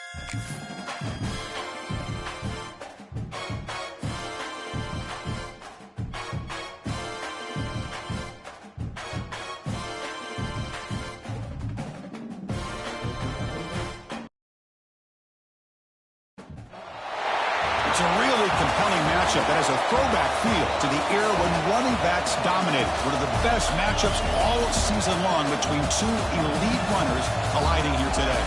It's a really compelling matchup that has a throwback feel to the era when running backs dominated. One of the best matchups all season long between two elite runners colliding here today.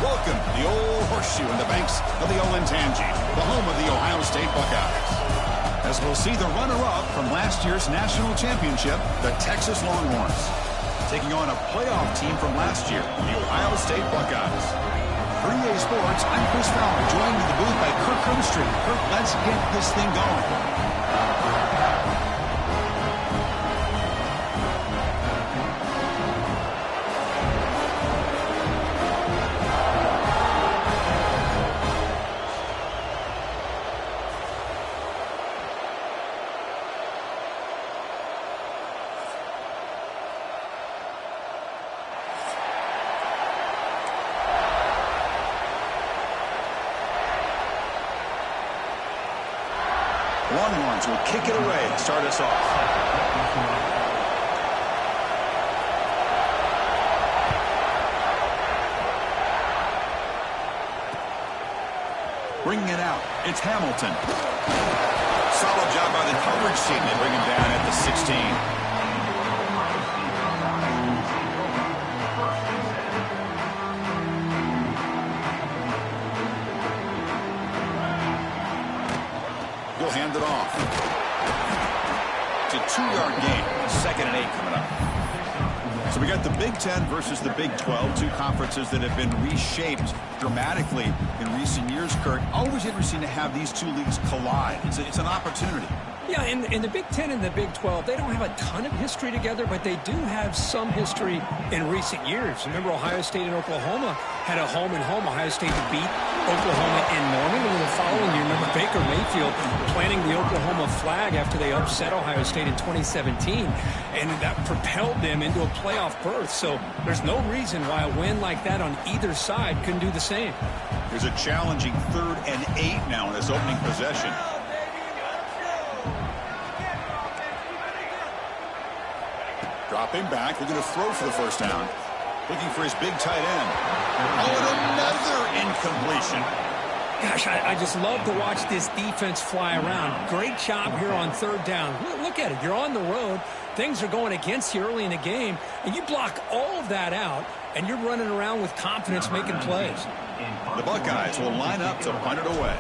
Welcome to the Old Horseshoe in the banks of the Olentangy, the home of the Ohio State Buckeyes. As we'll see the runner-up from last year's national championship, the Texas Longhorns, taking on a playoff team from last year, the Ohio State Buckeyes. For EA Sports, I'm Chris Fowler, joined in the booth by Kirk Herbstreit. Kirk, let's get this thing going. Longhorns will kick it away to start us off. Bringing it out, it's Hamilton. Solid job by the coverage team. They bring him down at the 16. He'll hand it off. It's a 2-yard gain. 2nd and 8 coming up. So we got the Big Ten versus the Big 12, two conferences that have been reshaped dramatically in recent years, Kirk. Always interesting to have these two leagues collide. It's an opportunity. Yeah, in the Big Ten and the Big 12, they don't have a ton of history together, but they do have some history in recent years. Remember, Ohio State and Oklahoma had a home-and-home. Ohio State to beat Oklahoma in Norman. And the following year, remember Baker Mayfield planting the Oklahoma flag after they upset Ohio State in 2017, and that propelled them into a playoff berth. So there's no reason why a win like that on either side couldn't do the same. There's a challenging 3rd and 8 now in this opening possession. Dropping back, looking to throw for the first down. Looking for his big tight end. Oh, and another incompletion. Gosh, I just love to watch this defense fly around. Great job here on 3rd down. Look at it. You're on the road. Things are going against you early in the game, and you block all of that out, and you're running around with confidence making plays. The Buckeyes will line up to punt it away.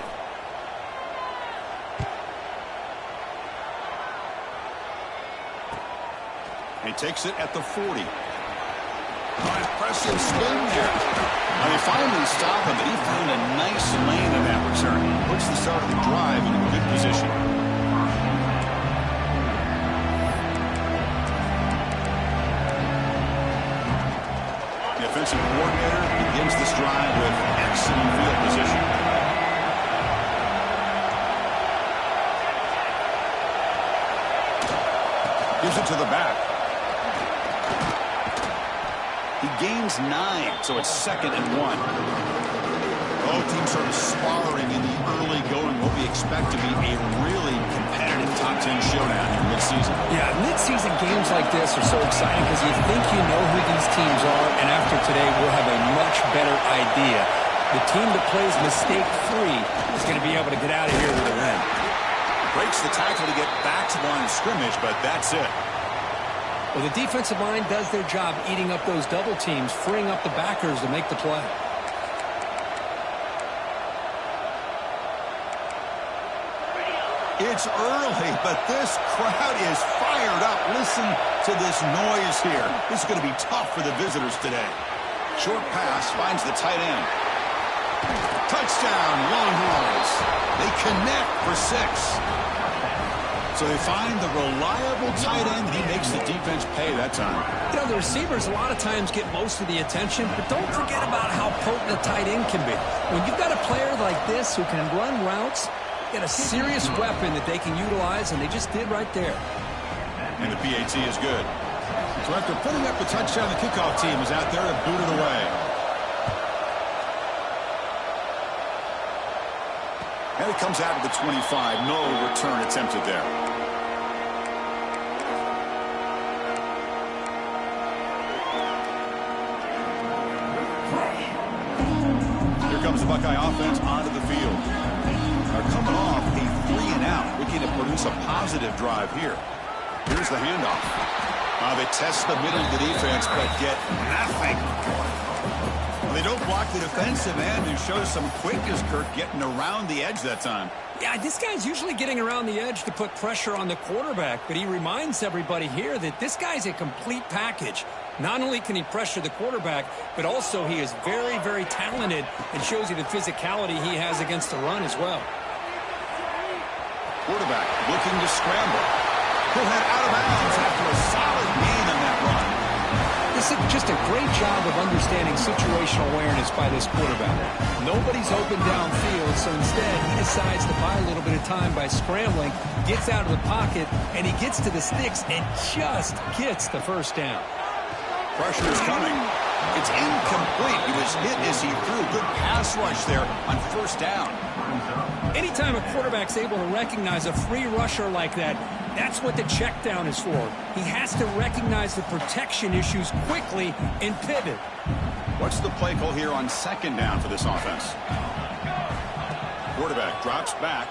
He takes it at the 40. Impressive spin here. Now they finally stop him, but he found a nice lane in that return. Puts the start of the drive in a good position. The offensive coordinator begins this drive with excellent field position. Gives it to the back. He gains 9, so it's 2nd and 1. Both teams sort of sparring in the early going. What we expect to be a really competitive top 10 showdown in midseason. Yeah, midseason games like this are so exciting because you think you know who these teams are, and after today we'll have a much better idea. The team that plays mistake-free is going to be able to get out of here with a win. Breaks the tackle to get back to the line of scrimmage, but that's it. Well, the defensive line does their job eating up those double teams, freeing up the backers to make the play. It's early, but this crowd is fired up. Listen to this noise here. This is going to be tough for the visitors today. Short pass finds the tight end. Touchdown, Longhorns. They connect for 6. So they find the reliable tight end. He makes the defense pay that time. You know, the receivers a lot of times get most of the attention, but don't forget about how potent a tight end can be. When you've got a player like this who can run routes, get a serious weapon that they can utilize, and they just did right there. And the PAT is good. So after putting up the touchdown, the kickoff team is out there to boot it away. And it comes out of the 25. No return attempted there. Here comes the Buckeye offense onto the field. They're coming off a 3-and-out, looking to produce a positive drive here. Here's the handoff. They test the middle of the defense, but get nothing. They don't block the defensive end and show some quickness, Kirk, getting around the edge that time. Yeah, this guy's usually getting around the edge to put pressure on the quarterback, but he reminds everybody here that this guy's a complete package. Not only can he pressure the quarterback, but also he is very, very talented and shows you the physicality he has against the run as well. Quarterback looking to scramble. He'll head out of bounds after a solid gain on that run. This is just a great job of understanding situational awareness by this quarterback. Nobody's open downfield, so instead he decides to buy a little bit of time by scrambling, gets out of the pocket, and he gets to the sticks and just gets the first down. Pressure is coming. It's incomplete. He was hit as he threw. Good pass rush there on first down. Anytime a quarterback's able to recognize a free rusher like that, that's what the check down is for. He has to recognize the protection issues quickly and pivot. What's the play call here on second down for this offense? Quarterback drops back.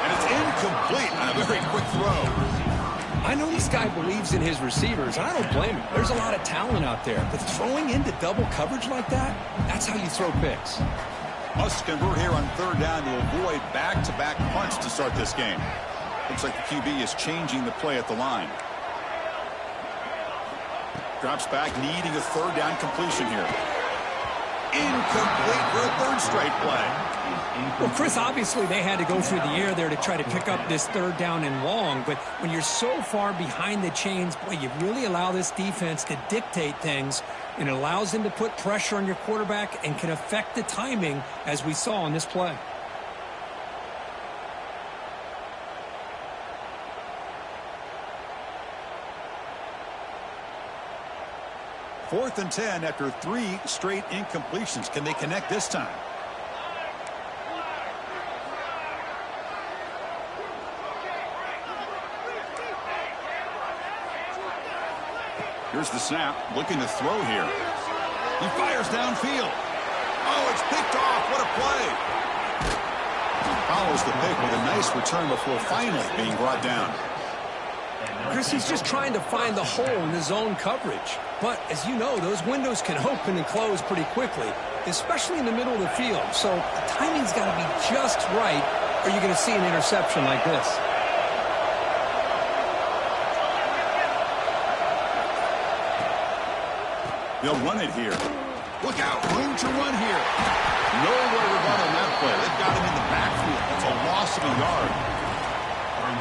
And it's incomplete on a very quick throw. I know this guy believes in his receivers, and I don't blame him. There's a lot of talent out there. But throwing into double coverage like that, that's how you throw picks. Must convert here on third down to avoid back-to-back punts to start this game. Looks like the QB is changing the play at the line. Drops back, needing a third down completion here. Incomplete for a third straight play. Well, Chris, obviously they had to go through the air there to try to pick up this third down and long, but when you're so far behind the chains, boy, you really allow this defense to dictate things, and it allows them to put pressure on your quarterback and can affect the timing, as we saw on this play. Fourth and 10 after 3 straight incompletions. Can they connect this time? Here's the snap, looking to throw here. He fires downfield. Oh, it's picked off. What a play. He follows the pick with a nice return before finally being brought down. Chris, he's just trying to find the hole in the zone coverage. But, as you know, those windows can open and close pretty quickly, especially in the middle of the field. So the timing's got to be just right, or you're going to see an interception like this. They'll run it here. Look out, room to run here. Nowhere to run on that play. They've got him in the backfield. It's a loss of a yard.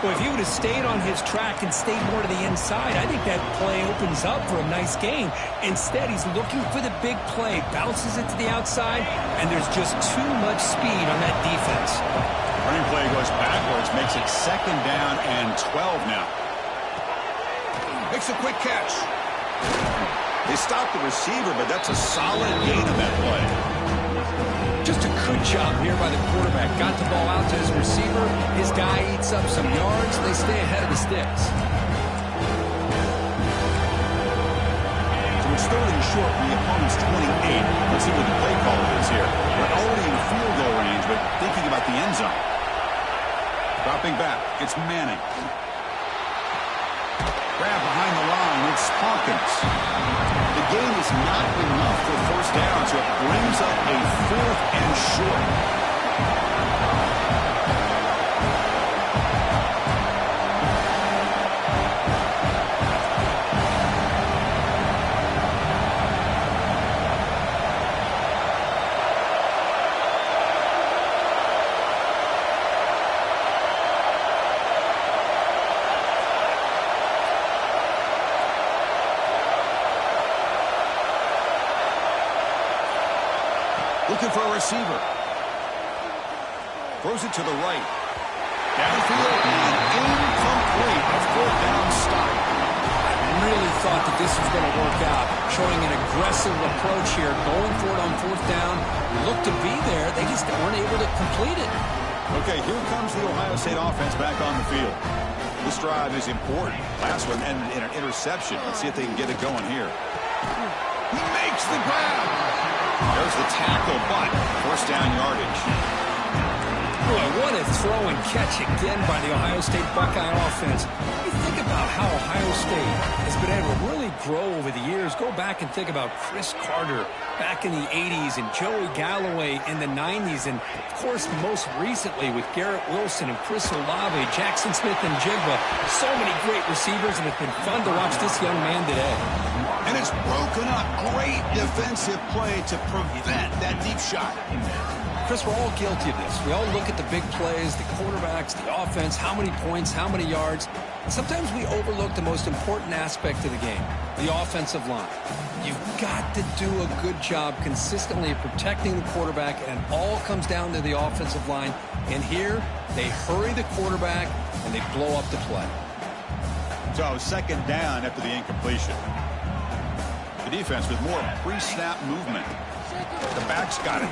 Well, if he would have stayed on his track and stayed more to the inside, I think that play opens up for a nice gain. Instead, he's looking for the big play, bounces it to the outside, and there's just too much speed on that defense. Running play goes backwards, makes it second down and 12 now. Makes a quick catch. They stopped the receiver, but that's a solid gain of that play. Just a good job here by the quarterback. Got the ball out to his receiver. His guy eats up some yards. They stay ahead of the sticks. So it's third and short from the opponent's 28. Let's see what the play call is here. They're already in field goal range, but thinking about the end zone. Dropping back. It's Manning. Grab behind the line. It's Hawkins. The gain is not enough for first down, so it brings up a fourth and short. Looking for a receiver. Throws it to the right. Downfield and incomplete. A fourth down stop. I really thought that this was going to work out. Showing an aggressive approach here. Going for it on fourth down. looked to be there. They just weren't able to complete it. Okay, here comes the Ohio State offense back on the field. This drive is important. Last one ended in an interception. Let's see if they can get it going here. He makes the grab. There's the tackle, but first down yardage. Boy, what a throw and catch again by the Ohio State Buckeye offense. You think about how Ohio State has been able to really grow over the years. Go back and think about Chris Carter back in the 80s and Joey Galloway in the 90s. And, of course, most recently with Garrett Wilson and Chris Olave, Jackson Smith and Jigba. So many great receivers, and it's been fun to watch this young man today. And it's broken up. Great defensive play to prevent that deep shot. Chris, we're all guilty of this. We all look at the big plays, the quarterbacks, the offense, how many points, how many yards. And sometimes we overlook the most important aspect of the game, the offensive line. You've got to do a good job consistently of protecting the quarterback, and it all comes down to the offensive line. And here, they hurry the quarterback, and they blow up the play. So, second down after the incompletion. The defense with more pre-snap movement. The back's got it.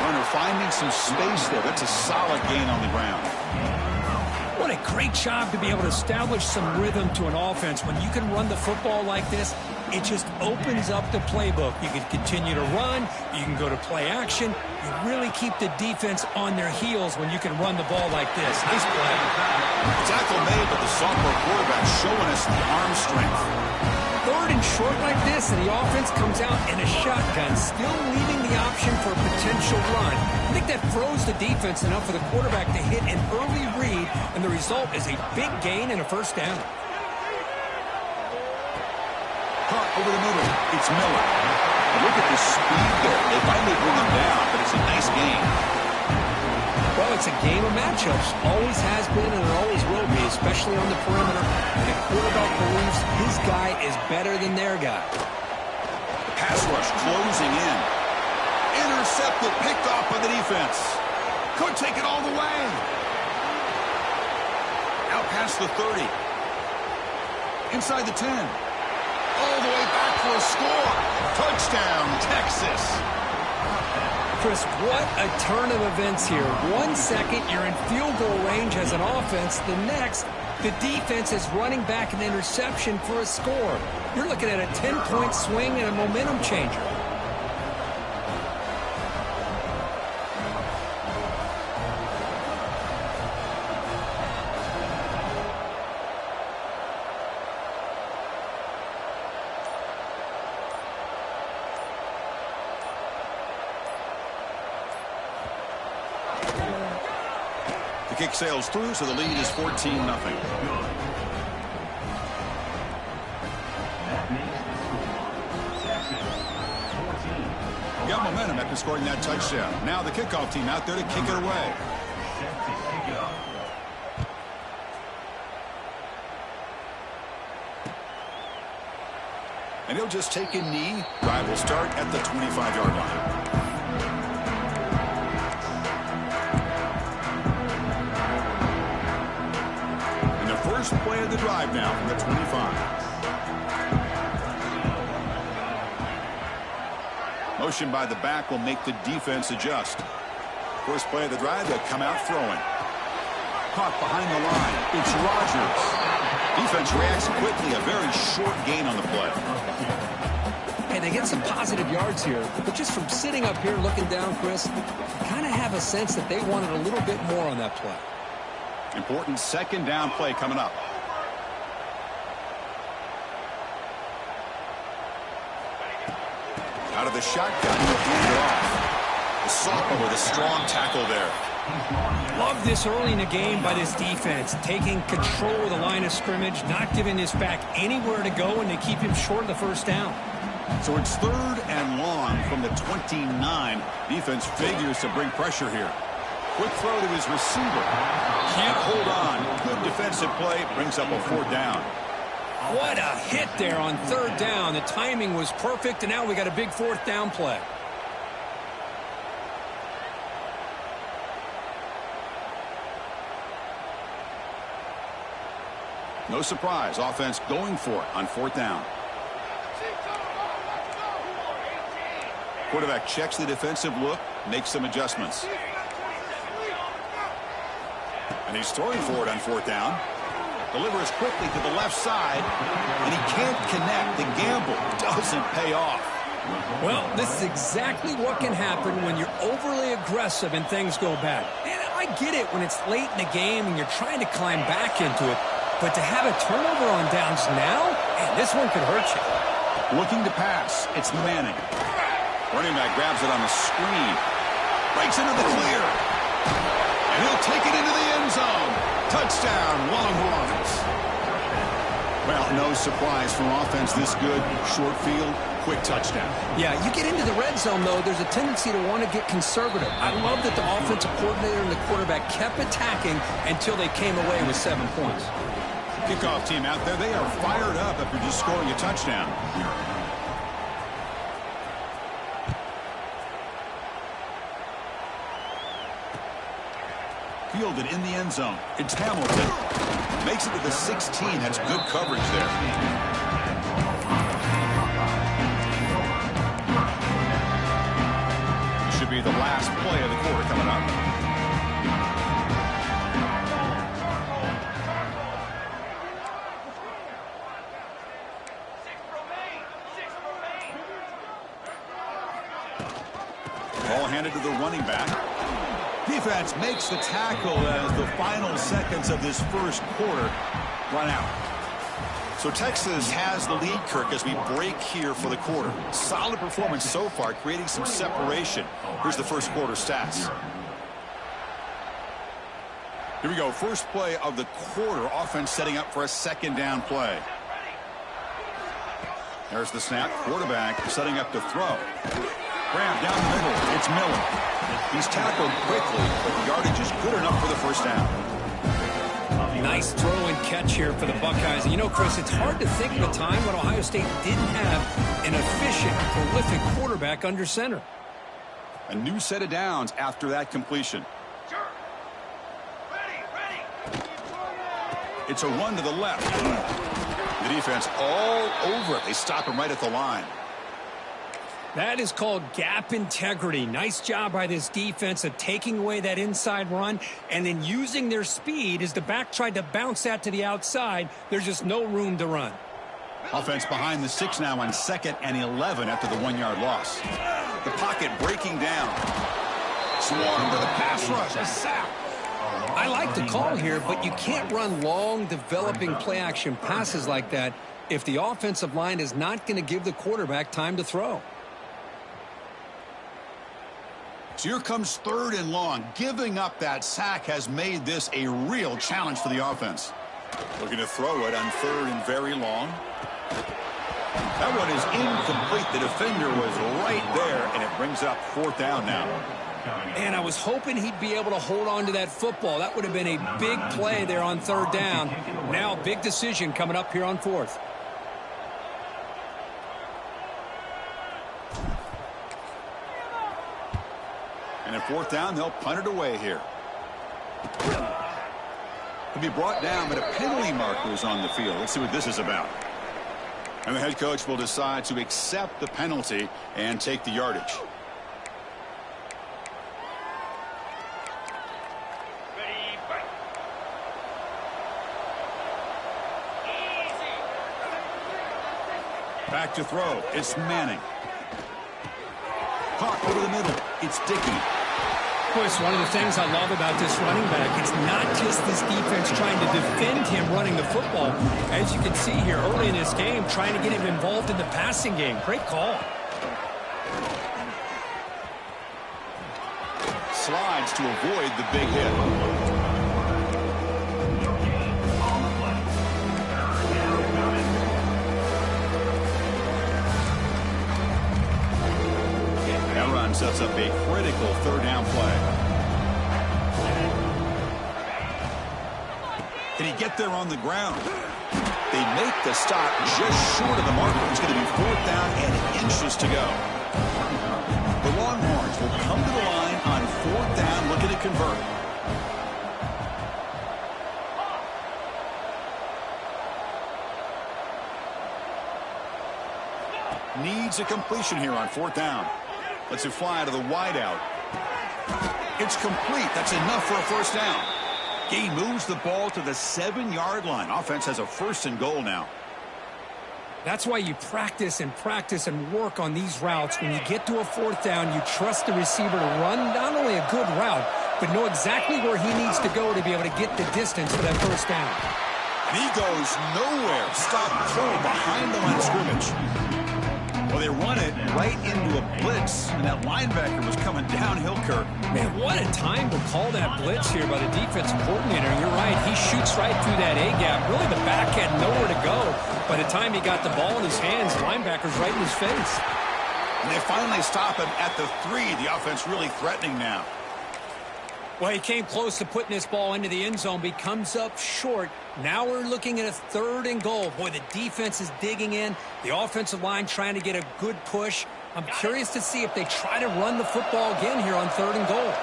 Runner finding some space there. That's a solid gain on the ground. What a great job to be able to establish some rhythm to an offense. When you can run the football like this, it just opens up the playbook. You can continue to run. You can go to play action. You really keep the defense on their heels when you can run the ball like this. Nice play. Tackle made, but the sophomore quarterback showing us the arm strength. Third and short like this, and the offense comes out in a shotgun, still leaving the option for a potential run. I think that throws the defense enough for the quarterback to hit an early read, and the result is a big gain and a first down. Caught over the middle. It's Miller. Look at the speed there. They finally bring him down, but it's a nice gain. Well, it's a game of matchups. Always has been and it always will be, especially on the perimeter. And the quarterback believes his guy is better than their guy. The pass rush closing in. Intercepted, picked off by the defense. Could take it all the way. Out past the 30. Inside the 10. All the way back for a score. Touchdown, Texas. Chris, what a turn of events here. 1 second, you're in field goal range as an offense. The next, the defense is running back an interception for a score. You're looking at a 10-point swing and a momentum changer. Kick sails through, so the lead is 14-0. Got momentum after scoring that touchdown. Now the kickoff team out there to kick it away. And he'll just take a knee. Drive will start at the 25-yard line. First play of the drive now from the 25. Motion by the back will make the defense adjust. First play of the drive, they'll come out throwing. Caught behind the line. It's Rodgers. Defense reacts quickly. A very short gain on the play. Hey, they get some positive yards here, but just from sitting up here looking down, Chris, you kind of have a sense that they wanted a little bit more on that play. Important second down play coming up. Out of the shotgun, he'll hand it off. The sophomore with a strong tackle there. Love this early in the game by this defense, taking control of the line of scrimmage, not giving this back anywhere to go, and they keep him short of the first down. So it's third and long from the 29. Defense figures to bring pressure here. Quick throw to his receiver. Can't hold on. Good defensive play. Brings up a fourth down. What a hit there on third down. The timing was perfect, and now we got a big fourth down play. No surprise. Offense going for it on fourth down. Quarterback checks the defensive look, makes some adjustments. And he's throwing for it on 4th down. Delivers quickly to the left side, and he can't connect. The gamble doesn't pay off. Well, this is exactly what can happen when you're overly aggressive and things go bad. And I get it when it's late in the game and you're trying to climb back into it. But to have a turnover on downs now, man, this one could hurt you. Looking to pass. It's Manning. Running back grabs it on the screen. Breaks into the clear. And he'll take it into the end zone. Touchdown, Longhorns. Well, no surprise from offense this good. Short field, quick touchdown. Yeah, you get into the red zone, though, there's a tendency to want to get conservative. I love that the offensive coordinator and the quarterback kept attacking until they came away with 7 points. Kickoff team out there, they are fired up after just scoring a touchdown. Fielded in the end zone. It's Hamilton. Makes it to the 16. That's good coverage there. Should be the last play of the quarter coming up. Ball handed to the running back. Defense makes the tackle as the final seconds of this first quarter run out. So Texas has the lead, Kirk, as we break here for the quarter. Solid performance so far, creating some separation. Here's the first quarter stats. Here we go. First play of the quarter. Offense setting up for a 2nd down play. There's the snap. Quarterback setting up to throw. Grab down the middle. It's Miller. He's tackled quickly, but the yardage is good enough for the first down. Nice throw and catch here for the Buckeyes. And you know, Chris, it's hard to think of a time when Ohio State didn't have an efficient, prolific quarterback under center. A new set of downs after that completion. It's a run to the left. The defense all over it. They stop him right at the line. That is called gap integrity. Nice job by this defense of taking away that inside run and then using their speed as the back tried to bounce that to the outside. There's just no room to run. Offense behind the 6 now on 2nd and 11 after the 1-yard loss. The pocket breaking down. Swarm to the pass rush. A sack. I like the call here, but you can't run long, developing play-action passes like that if the offensive line is not going to give the quarterback time to throw. So here comes 3rd and long. Giving up that sack has made this a real challenge for the offense. Looking to throw it on 3rd and very long. That one is incomplete. The defender was right there, and it brings up 4th down now. And I was hoping he'd be able to hold on to that football. That would have been a big play there on 3rd down. Now a big decision coming up here on 4th. And at 4th down, they'll punt it away here. He'll be brought down, but a penalty marker is on the field. Let's see what this is about. And the head coach will decide to accept the penalty and take the yardage. Back to throw. It's Manning. Caught over the middle. It's Dickey. Chris, one of the things I love about this running back, it's not just this defense trying to defend him running the football. As you can see here early in this game, trying to get him involved in the passing game. Great call. Slides to avoid the big hit. That run sets up a critical 3rd down play. Can he get there on the ground? They make the stop just short of the marker. It's going to be 4th down and inches to go. The Longhorns will come to the line on 4th down, looking to convert. Needs a completion here on 4th down. Lets it fly to the wideout. It's complete. That's enough for a first down. He moves the ball to the 7-yard line. Offense has a 1st and goal now. That's why you practice and work on these routes. When you get to a 4th down, you trust the receiver to run not only a good route, but know exactly where he needs to go to be able to get the distance for that 1st down. And he goes nowhere. Stop cold behind the line of scrimmage. Well, they run it right into a blitz, and that linebacker was coming downhill, Kirk. Man, what a time to call that blitz here by the defensive coordinator. You're right. He shoots right through that A-gap. Really, the back had nowhere to go. By the time he got the ball in his hands, the linebacker's right in his face. And they finally stop him at the 3. The offense really threatening now. Well, he came close to putting this ball into the end zone, but he comes up short. Now we're looking at a 3rd and goal. Boy, the defense is digging in. The offensive line trying to get a good push. I'm curious to see if they try to run the football again here on 3rd and goal.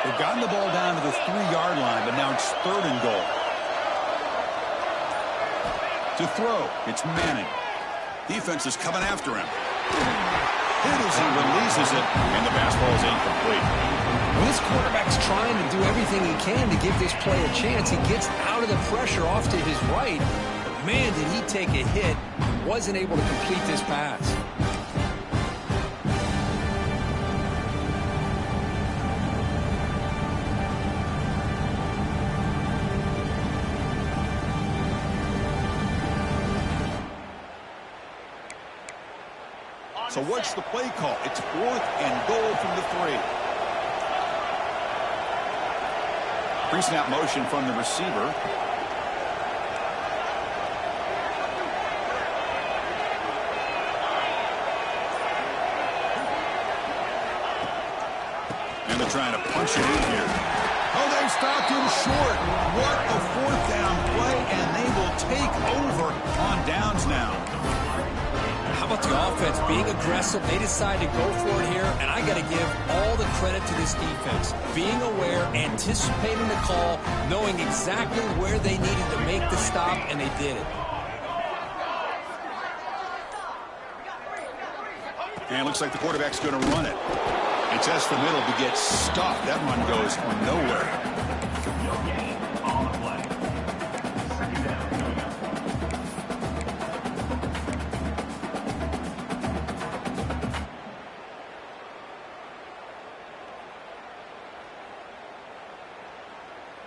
They've gotten the ball down to the 3-yard line, but now it's 3rd and goal. To throw, it's Manning. Defense is coming after him. Hit as he releases it, and the pass ball is incomplete. This quarterback's trying to do everything he can to give this play a chance. He gets out of the pressure off to his right. But man, did he take a hit. Wasn't able to complete this pass. So what's the play call? It's 4th and goal from the 3. Pre-snap motion from the receiver. And they're trying to punch it in here. Oh, they stopped him short. What a 4th down play, and they will take over on downs now. How about the offense being aggressive? They decide to go for it here, and I got to give all the credit to this defense. Being aware, anticipating the call, knowing exactly where they needed to make the stop, and they did it. And it looks like the quarterback's going to run it. He tests the middle to get stuffed. That run goes nowhere.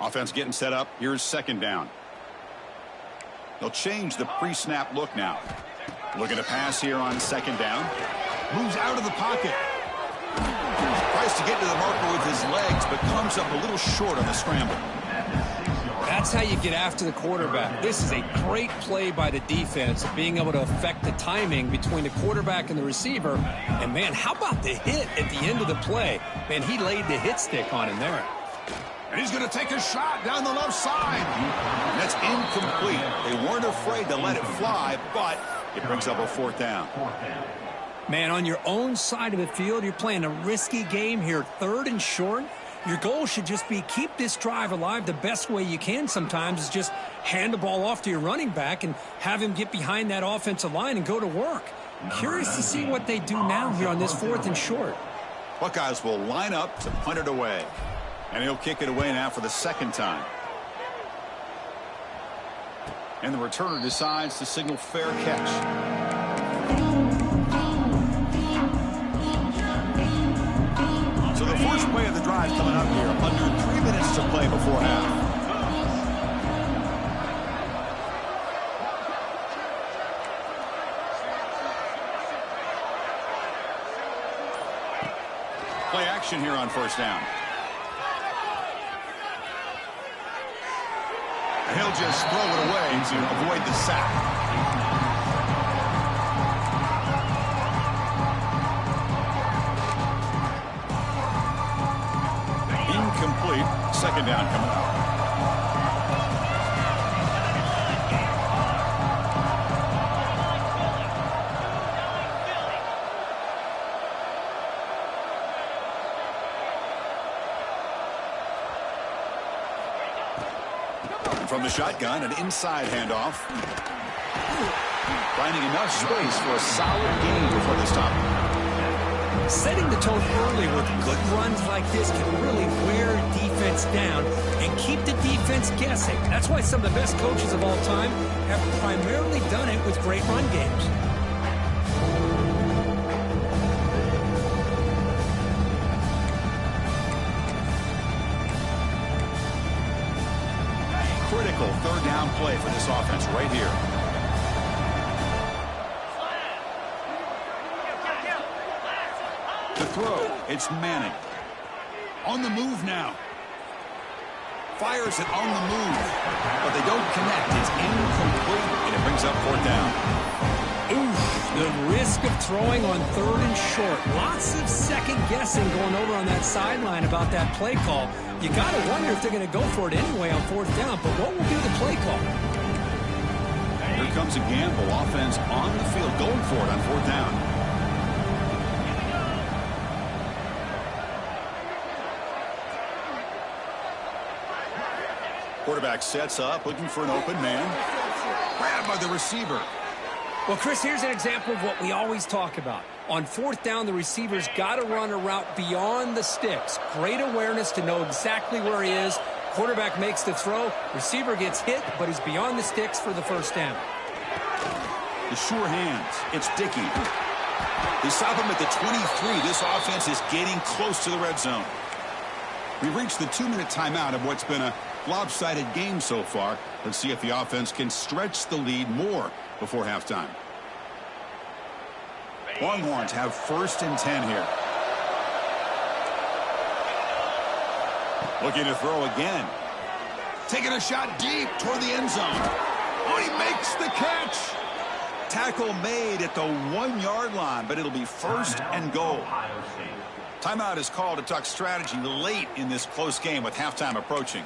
Offense getting set up. Here's 2nd down. They'll change the pre-snap look now. Looking to pass here on 2nd down. Moves out of the pocket. Tries to get to the marker with his legs, but comes up a little short on the scramble. That's how you get after the quarterback. This is a great play by the defense, being able to affect the timing between the quarterback and the receiver. And, man, how about the hit at the end of the play? Man, he laid the hit stick on him there. And he's going to take a shot down the left side. And that's incomplete. They weren't afraid to let it fly, but it brings up a 4th down. Man, on your own side of the field, you're playing a risky game here, 3rd and short. Your goal should just be keep this drive alive. The best way you can sometimes is just hand the ball off to your running back and have him get behind that offensive line and go to work. Curious to see what they do now here on this 4th and short. Buckeyes will line up to punt it away. And he'll kick it away now for the 2nd time. And the returner decides to signal fair catch. So the first play of the drive coming up here. Under 3 minutes to play before half. Play action here on 1st down. He'll just throw it away to avoid the sack. Incomplete. 2nd down coming up. From the shotgun, an inside handoff. Finding enough space for a solid gain before they stop. Setting the tone early with good runs like this can really wear defense down and keep the defense guessing. That's why some of the best coaches of all time have primarily done it with great run games. Critical third down play for this offense right here. To throw, it's Manning. On the move now. Fires it on the move, but they don't connect. It's incomplete, and it brings up fourth down. Oof, the risk of throwing on third and short. Lots of second guessing going over on that sideline about that play call. You got to wonder if they're going to go for it anyway on fourth down, but what will be the play call? Here comes a gamble. Offense on the field going for it on fourth down. Quarterback sets up, looking for an open man. Grabbed by the receiver. Well, Chris, here's an example of what we always talk about. On fourth down, the receiver's got to run a route beyond the sticks. Great awareness to know exactly where he is. Quarterback makes the throw. Receiver gets hit, but he's beyond the sticks for the first down. The sure hands. It's Dickey. They stop him at the 23. This offense is getting close to the red zone. We've reached the 2-minute timeout of what's been a lopsided game so far. Let's see if the offense can stretch the lead more before halftime. Longhorns have 1st and 10 here. Looking to throw again. Taking a shot deep toward the end zone. Oh, he makes the catch. Tackle made at the 1-yard line, but it'll be 1st and goal. Timeout is called to talk strategy late in this close game with halftime approaching.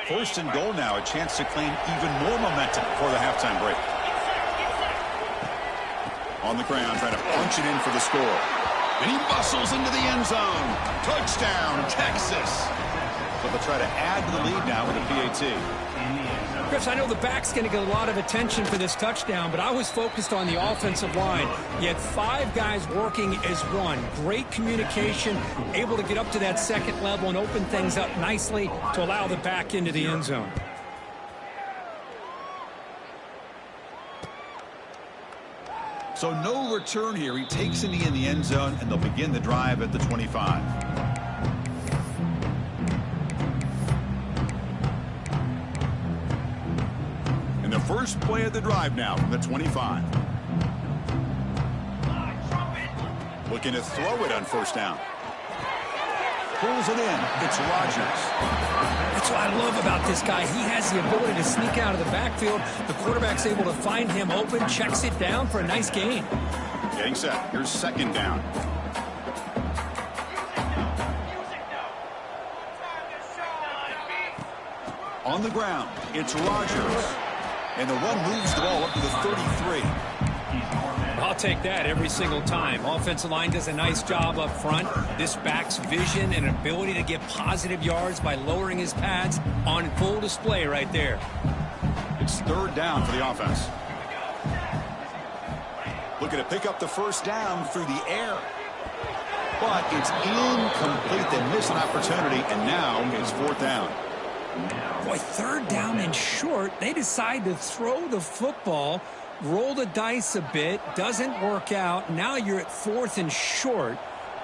1st and goal now, a chance to claim even more momentum for the halftime break. On the ground, trying to punch it in for the score. And he bustles into the end zone. Touchdown, Texas. So they'll try to add to the lead now with a PAT. Chris, I know the back's going to get a lot of attention for this touchdown, but I was focused on the offensive line. You had 5 guys working as one. Great communication, able to get up to that second level and open things up nicely to allow the back into the end zone. So no return here. He takes a knee in the end zone, and they'll begin the drive at the 25. First play of the drive now from the 25. Looking to throw it on 1st down. Pulls it in. It's Rodgers. That's what I love about this guy. He has the ability to sneak out of the backfield. The quarterback's able to find him open, checks it down for a nice gain. Getting set. Here's 2nd down. On the ground, it's Rodgers. And the run moves the ball up to the 33. I'll take that every single time. Offensive line does a nice job up front. This back's vision and ability to get positive yards by lowering his pads on full display right there. It's 3rd down for the offense. Looking to pick up the 1st down through the air. But it's incomplete. They miss an opportunity, and now it's 4th down. Boy, 3rd down and short. They decide to throw the football, roll the dice a bit, doesn't work out. Now you're at 4th and short.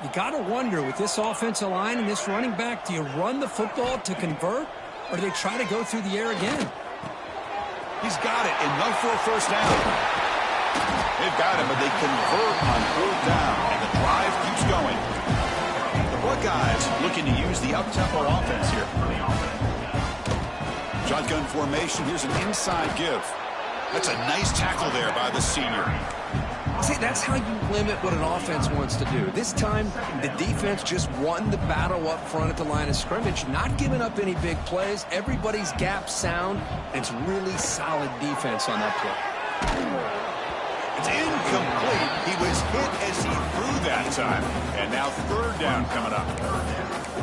You got to wonder, with this offensive line and this running back, do you run the football to convert, or do they try to go through the air again? He's got it, enough for a 1st down. They've got it, but they convert on 4th down, and the drive keeps going. The Buckeyes looking to use the up-tempo offense here. Shotgun formation. Here's an inside give. That's a nice tackle there by the senior. See, that's how you limit what an offense wants to do. This time, the defense just won the battle up front at the line of scrimmage, not giving up any big plays. Everybody's gap sound. It's really solid defense on that play. It's incomplete. He was hit as he threw that time. And now 3rd down coming up.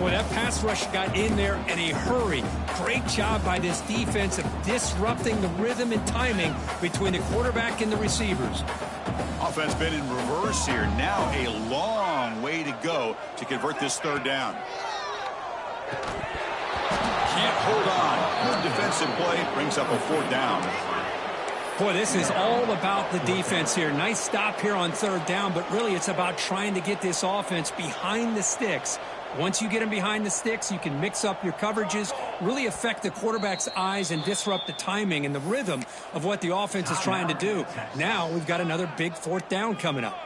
Boy, that pass rush got in there in a hurry. Great job by this defense of disrupting the rhythm and timing between the quarterback and the receivers. Offense been in reverse here. Now a long way to go to convert this third down. Can't hold on. Good defensive play brings up a fourth down. Boy, this is all about the defense here. Nice stop here on third down, but really it's about trying to get this offense behind the sticks. Once you get them behind the sticks, you can mix up your coverages, really affect the quarterback's eyes and disrupt the timing and the rhythm of what the offense is trying to do. Now we've got another big fourth down coming up.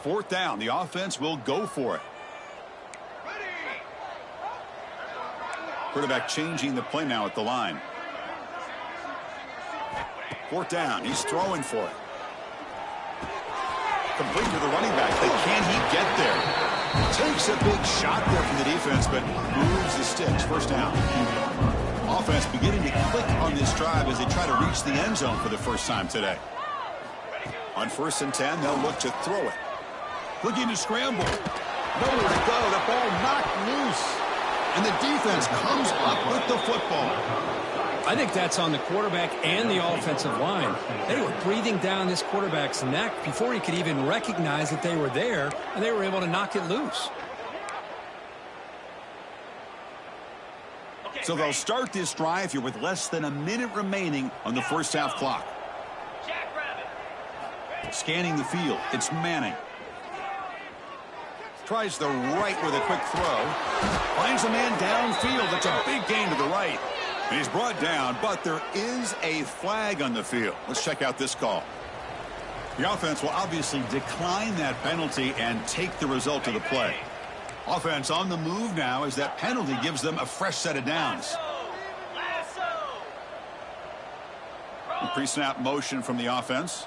Fourth down, the offense will go for it. Quarterback changing the play now at the line. Fourth down, he's throwing for it. Complete to the running back, but can he get there? Takes a big shot there from the defense, but moves the sticks. First down. Offense beginning to click on this drive as they try to reach the end zone for the first time today. On 1st and 10, they'll look to throw it. Looking to scramble. Nowhere to go. The ball knocked loose. And the defense comes up with the football. I think that's on the quarterback and the offensive line. They were breathing down this quarterback's neck before he could even recognize that they were there, and they were able to knock it loose. So they'll start this drive here with less than a minute remaining on the first half clock. Scanning the field, it's Manning. Tries the right with a quick throw. Finds a man downfield. That's a big gain to the right. And he's brought down, but there is a flag on the field. Let's check out this call. The offense will obviously decline that penalty and take the result of the play. Offense on the move now as that penalty gives them a fresh set of downs. Pre-snap motion from the offense.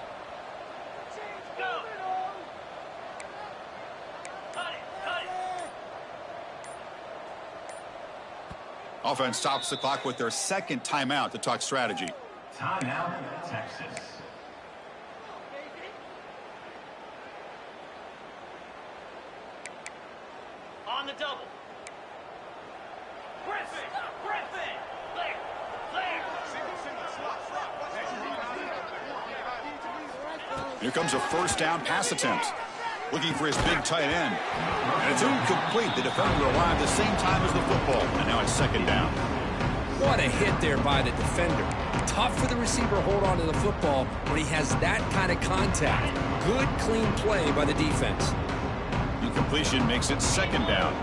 Offense stops the clock with their second timeout to talk strategy. Timeout, Texas. On the double. Griffin! Clear! Here comes a first down pass attempt. Looking for his big tight end. And it's incomplete. The defender arrived the same time as the football. And now it's second down. What a hit there by the defender. Tough for the receiver to hold on to the football when he has that kind of contact. Good, clean play by the defense. Incompletion makes it second down.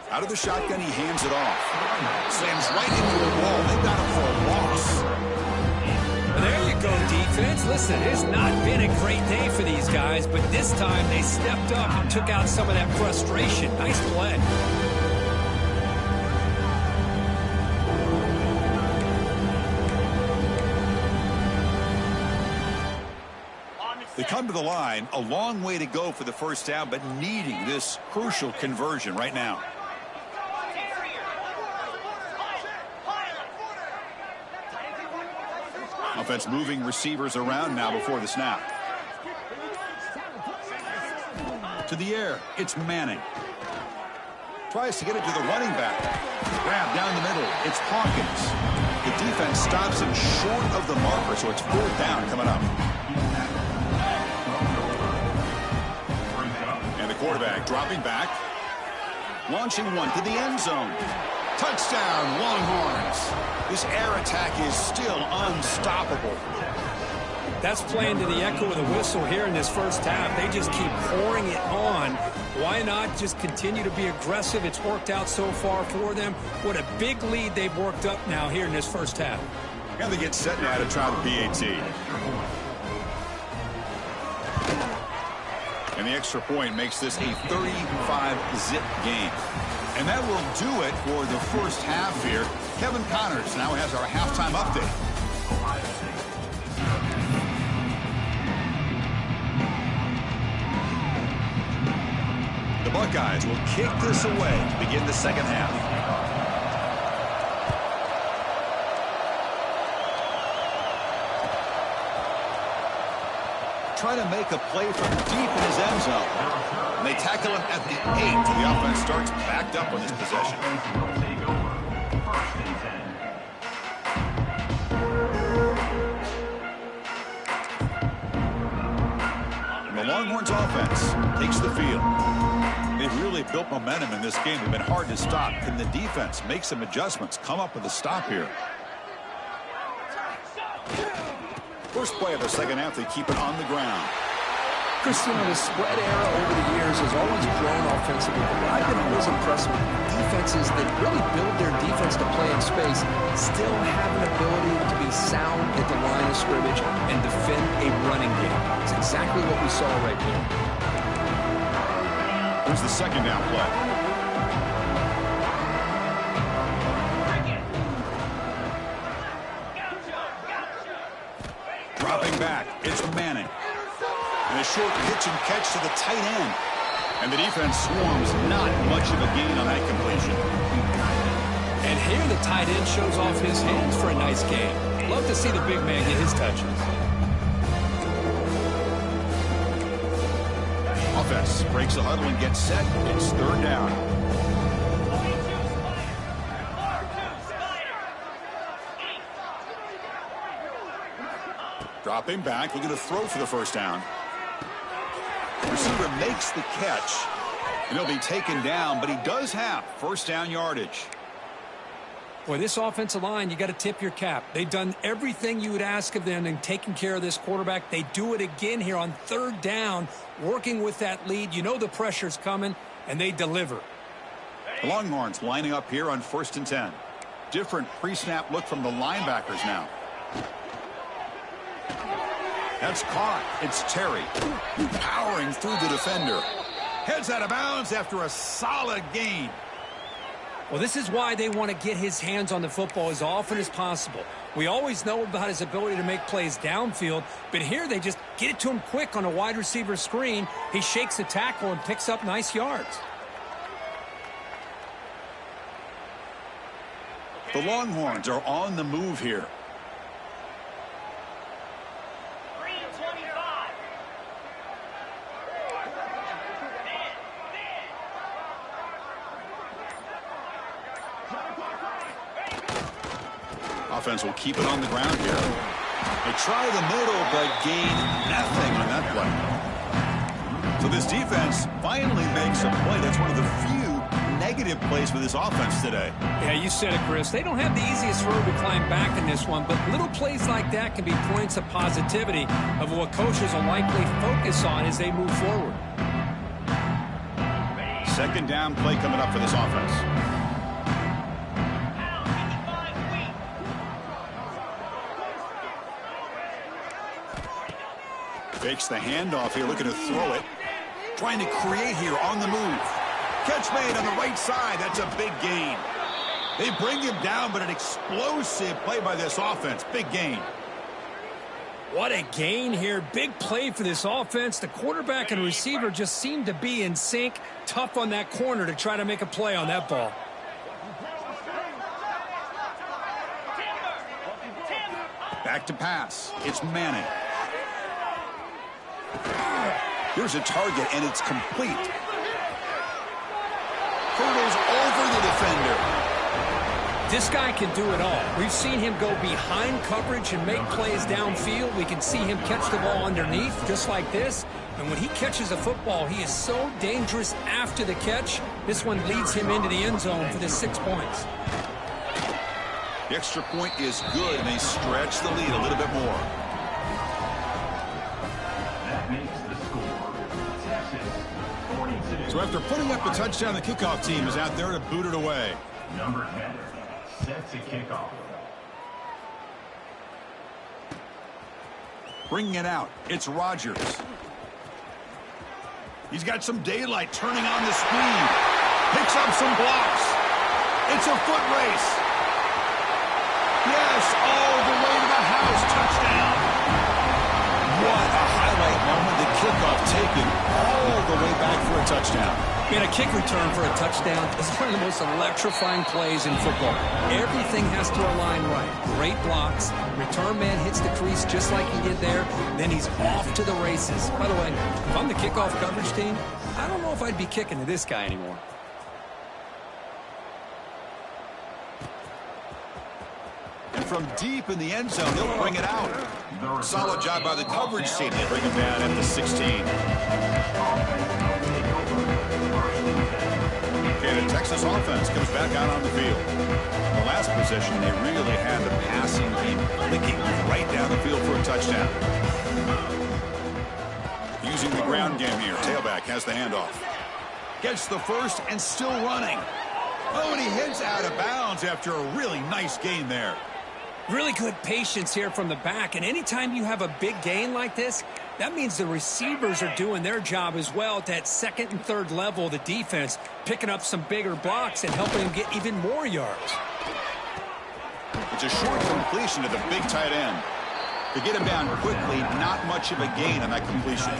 Out of the shotgun, he hands it off. Slams right into the wall. They got him for a loss. There you go, defense. Listen, it's not been a great day for these guys, but this time they stepped up and took out some of that frustration. Nice play. They come to the line, a long way to go for the first down, but needing this crucial conversion right now. Offense moving receivers around now before the snap. To the air, it's Manning. Tries to get it to the running back. Grab down the middle, it's Hawkins. The defense stops him short of the marker, so it's fourth down coming up. And the quarterback dropping back. Launching one to the end zone. Touchdown, Longhorns. This air attack is still unstoppable. That's playing to the echo of the whistle here in this first half. They just keep pouring it on. Why not just continue to be aggressive? It's worked out so far for them. What a big lead they've worked up now here in this first half. And they get set now to try the PAT. And the extra point makes this a 35-zip game. And that will do it for the first half here. Kevin Connors now has our halftime update. The Buckeyes will kick this away to begin the second half. trying to make a play from deep in his end zone. And they tackle him at the 8. The offense starts backed up on this possession. Take over. First and 10. The Longhorns offense takes the field. They've really built momentum in this game. They've been hard to stop. Can the defense make some adjustments, come up with a stop here? First play of the second half, they keep it on the ground. Christian, the spread era over the years has always grown offensively, but I've been always impressed with defenses that really build their defense to play in space, still have an ability to be sound at the line of scrimmage and defend a running game. It's exactly what we saw right here. Here's the second down play. Dropping back, it's Manning. And a short pitch and catch to the tight end. And the defense swarms, not much of a gain on that completion. And here the tight end shows off his hands for a nice game. Love to see the big man get his touches. Offense breaks the huddle and gets set. It's third down. Dropping back, looking to throw for the first down. Receiver makes the catch, and he'll be taken down, but he does have first down yardage. Boy, this offensive line, you got to tip your cap. They've done everything you would ask of them in taking care of this quarterback. They do it again here on third down, working with that lead. You know the pressure's coming, and they deliver. The Longhorns lining up here on first and 10. Different pre-snap look from the linebackers now. That's caught. It's Terry powering through the defender. Heads out of bounds after a solid gain. Well, this is why they want to get his hands on the football as often as possible. We always know about his ability to make plays downfield, but here they just get it to him quick on a wide receiver screen. He shakes the tackle and picks up nice yards. The Longhorns are on the move here. Offense will keep it on the ground here. They try the middle, but gain nothing on that play. So this defense finally makes a play. That's one of the few negative plays for this offense today. Yeah, you said it, Chris. They don't have the easiest road to climb back in this one, but little plays like that can be points of positivity of what coaches will likely focus on as they move forward. Second down play coming up for this offense. Fakes the handoff here, looking to throw it. Trying to create here on the move. Catch made on the right side. That's a big gain. They bring him down, but an explosive play by this offense. Big gain. What a gain here. Big play for this offense. The quarterback and receiver just seem to be in sync. Tough on that corner to try to make a play on that ball. Back to pass. It's Manning. Here's a target, and it's complete. Hurdles over the defender. This guy can do it all. We've seen him go behind coverage and make plays downfield. We can see him catch the ball underneath, just like this. And when he catches a football, he is so dangerous after the catch. This one leads him into the end zone for the 6 points. The extra point is good, and they stretch the lead a little bit more. That makes the score. Texas 42. So after putting up the touchdown, the kickoff team is out there to boot it away. Number 10, set to kick off. Bringing it out, it's Rodgers. He's got some daylight, turning on the speed. Picks up some blocks. It's a foot race. Yes, all the way to the house. Touchdown. What a highlight moment. The kickoff taken all the way back for a touchdown. Man, a kick return for a touchdown is one of the most electrifying plays in football. Everything has to align right. Great blocks. Return man hits the crease just like he did there. Then he's off to the races. By the way, if I'm the kickoff coverage team, I don't know if I'd be kicking to this guy anymore. And from deep in the end zone, he'll bring it out. Solid job by the coverage team. They bring him down at the 16. Okay, the Texas offense comes back out on the field. The last possession, they really had the passing game clicking right down the field for a touchdown. Using the ground game here, tailback has the handoff. Gets the first and still running. Oh, and he heads out of bounds after a really nice gain there. Really good patience here from the back, and anytime you have a big gain like this, that means the receivers are doing their job as well at that second and third level of the defense, picking up some bigger blocks and helping them get even more yards. It's a short completion to the big tight end. To get him down quickly, not much of a gain on that completion.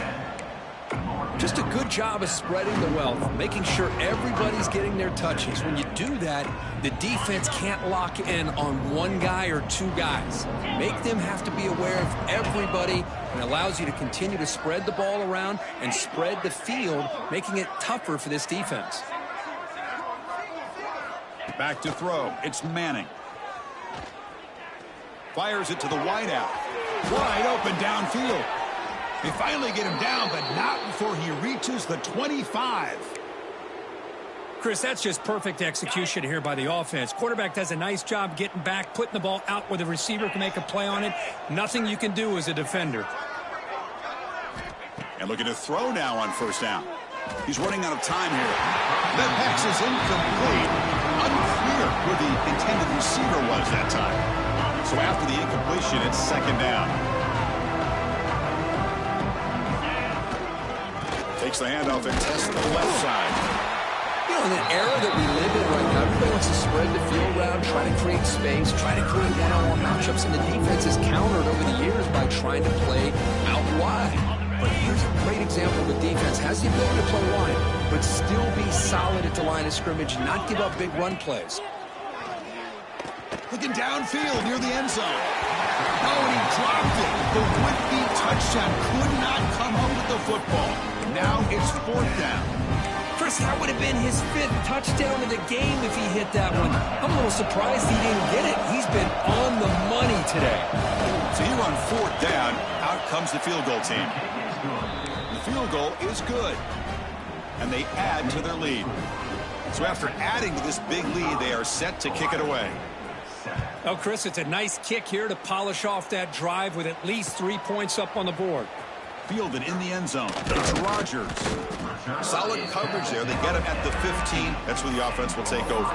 Just a good job of spreading the wealth, making sure everybody's getting their touches. When you do that, the defense can't lock in on one guy or two guys. Make them have to be aware of everybody, and allows you to continue to spread the ball around and spread the field, making it tougher for this defense. Back to throw. It's Manning. Fires it to the wideout. Wide open downfield. They finally get him down, but not before he reaches the 25. Chris, that's just perfect execution here by the offense. Quarterback does a nice job getting back, putting the ball out where the receiver can make a play on it. Nothing you can do as a defender. And looking to throw now on first down. He's running out of time here. That pass is incomplete. Unclear where the intended receiver was that time. So after the incompletion, it's second down. Takes the handoff and tests the left side. You know, in the era that we live in right now, everybody wants to spread the field around, try to create space, try to create one-on-one matchups, and the defense has countered over the years by trying to play out wide. But here's a great example of the defense has the ability to play wide, but still be solid at the line of scrimmage, not give up big run plays. Looking downfield near the end zone. Oh, and he dropped it. The would-be touchdown could not come up with the football. Now it's fourth down. Chris, that would have been his 5th touchdown of the game if he hit that one. I'm a little surprised he didn't get it. He's been on the money today. So here on fourth down, out comes the field goal team. The field goal is good. And they add to their lead. So after adding to this big lead, they are set to kick it away. Oh, Chris, it's a nice kick here to polish off that drive with at least 3 points up on the board. Fielded in the end zone. It's Rodgers. Solid coverage there. They get him at the 15. That's where the offense will take over.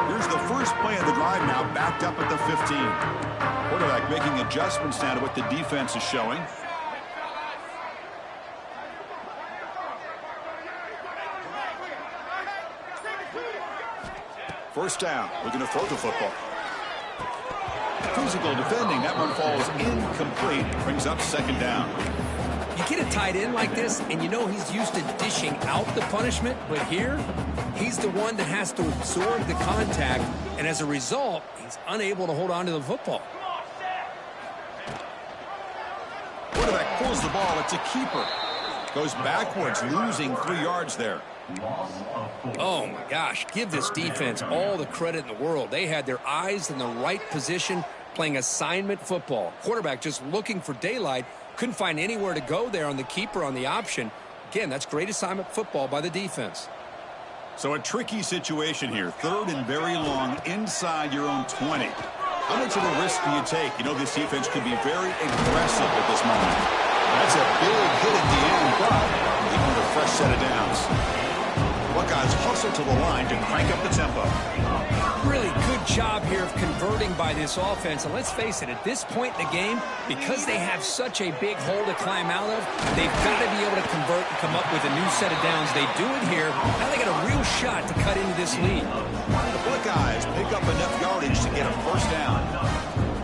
Here's the first play of the drive now, backed up at the 15. Quarterback making adjustments now to what the defense is showing. First down, looking to throw the football. Physical defending, that one falls incomplete. Brings up second down. You get a tight end like this, and you know he's used to dishing out the punishment, but here, he's the one that has to absorb the contact, and as a result, he's unable to hold on to the football. Quarterback pulls the ball, it's a keeper. Goes backwards, losing 3 yards there. Oh, my gosh. Give this defense all the credit in the world. They had their eyes in the right position playing assignment football. Quarterback just looking for daylight. Couldn't find anywhere to go there on the keeper on the option. Again, that's great assignment football by the defense. So a tricky situation here. Third and very long inside your own 20. How much of a risk do you take? You know this defense could be very aggressive at this moment. That's a big hit at the end, but they need a fresh set of downs. Buckeyes hustle to the line to crank up the tempo. Really good job here of converting by this offense. And let's face it, at this point in the game, because they have such a big hole to climb out of, they've got to be able to convert and come up with a new set of downs. They do it here. Now they got a real shot to cut into this lead. The Buckeyes pick up enough yardage to get a first down.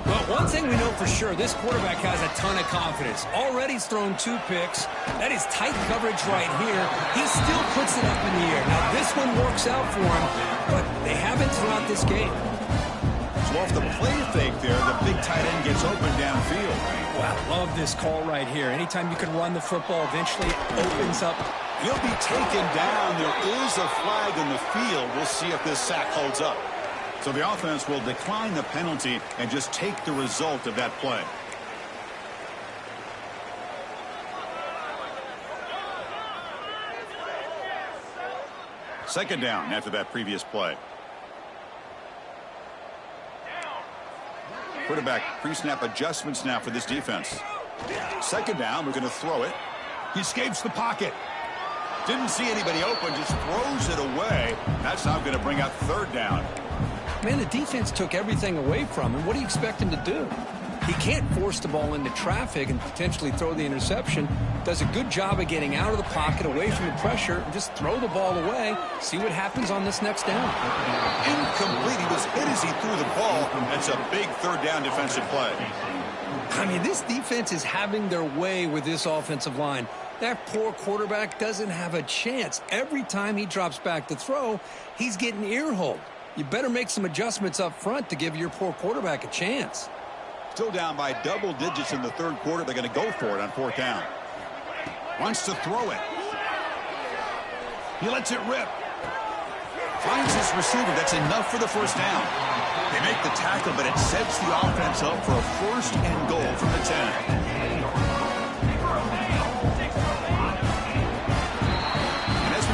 Well, one thing we know for sure, this quarterback has a ton of confidence. Already he's thrown 2 picks. That is tight coverage right here. He still puts it up in the air. Now, this one works out for him, but they haven't throughout this game. So off the play fake there, the big tight end gets open downfield. Wow, love this call right here. Anytime you can run the football, eventually it opens up. He'll be taken down. There is a flag in the field. We'll see if this sack holds up. So the offense will decline the penalty and just take the result of that play. Second down after that previous play. Quarterback pre-snap adjustments now for this defense. Second down, we're going to throw it. He escapes the pocket. Didn't see anybody open, just throws it away. That's now going to bring up third down. Man, the defense took everything away from him. What do you expect him to do? He can't force the ball into traffic and potentially throw the interception. Does a good job of getting out of the pocket, away from the pressure, and just throw the ball away. See what happens on this next down. Incomplete. He was hit as he threw the ball. That's a big third down defensive play. I mean, this defense is having their way with this offensive line. That poor quarterback doesn't have a chance. Every time he drops back to throw, he's getting ear-holed. You better make some adjustments up front to give your poor quarterback a chance. Still down by double digits in the third quarter. They're going to go for it on fourth down. Wants to throw it. He lets it rip. Finds his receiver. That's enough for the first down. They make the tackle, but it sets the offense up for a first and goal from the 10.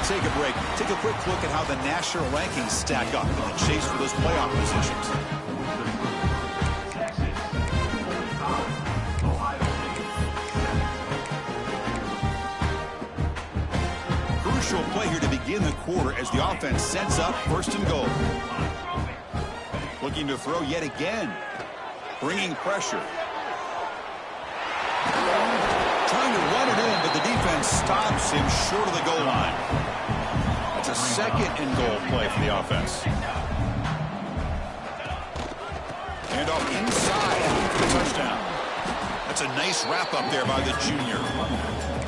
Take a break. Take a quick look at how the national rankings stack up in the chase for those playoff positions. Crucial play here to begin the quarter as the offense sets up first and goal. Looking to throw yet again. Bringing pressure. Trying to run it in, but the defense stops him short of the goal line. That's a second and goal play for the offense. And off inside for the touchdown. That's a nice wrap up there by the junior.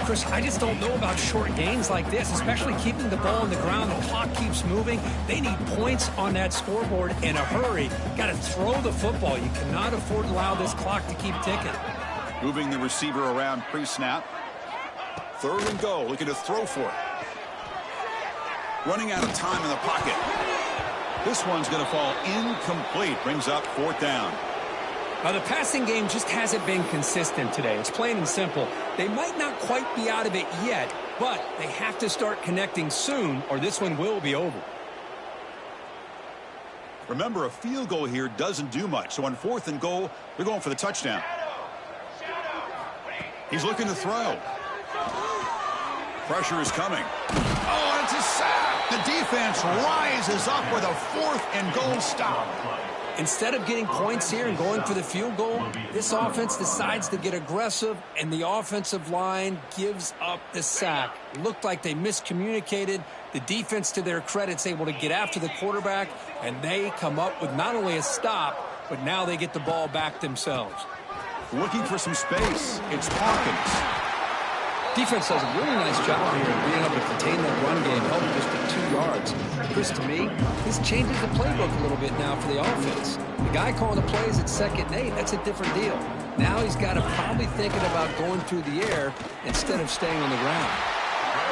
Chris, I just don't know about short gains like this, especially keeping the ball on the ground. The clock keeps moving. They need points on that scoreboard in a hurry. Got to throw the football. You cannot afford to allow this clock to keep ticking. Moving the receiver around pre-snap. Third and goal. Looking to throw for it. Running out of time in the pocket. This one's going to fall incomplete. Brings up fourth down. Now, the passing game just hasn't been consistent today. It's plain and simple. They might not quite be out of it yet, but they have to start connecting soon, or this one will be over. Remember, a field goal here doesn't do much. So on fourth and goal, they're going for the touchdown. He's looking to throw. Pressure is coming. Oh, and it's a sack. The defense rises up with a fourth and goal stop. Instead of getting points here and going for the field goal, this offense decides to get aggressive, and the offensive line gives up the sack. Looked like they miscommunicated. The defense, to their credit, is able to get after the quarterback, and they come up with not only a stop, but now they get the ball back themselves. Looking for some space. It's Hawkins. Defense does a really nice job here of being able to contain that run game, helping just with 2 yards. Chris, to me, this changes the playbook a little bit now for the offense. The guy calling the plays at 2nd and 8, that's a different deal. Now he's got to probably thinking about going through the air instead of staying on the ground.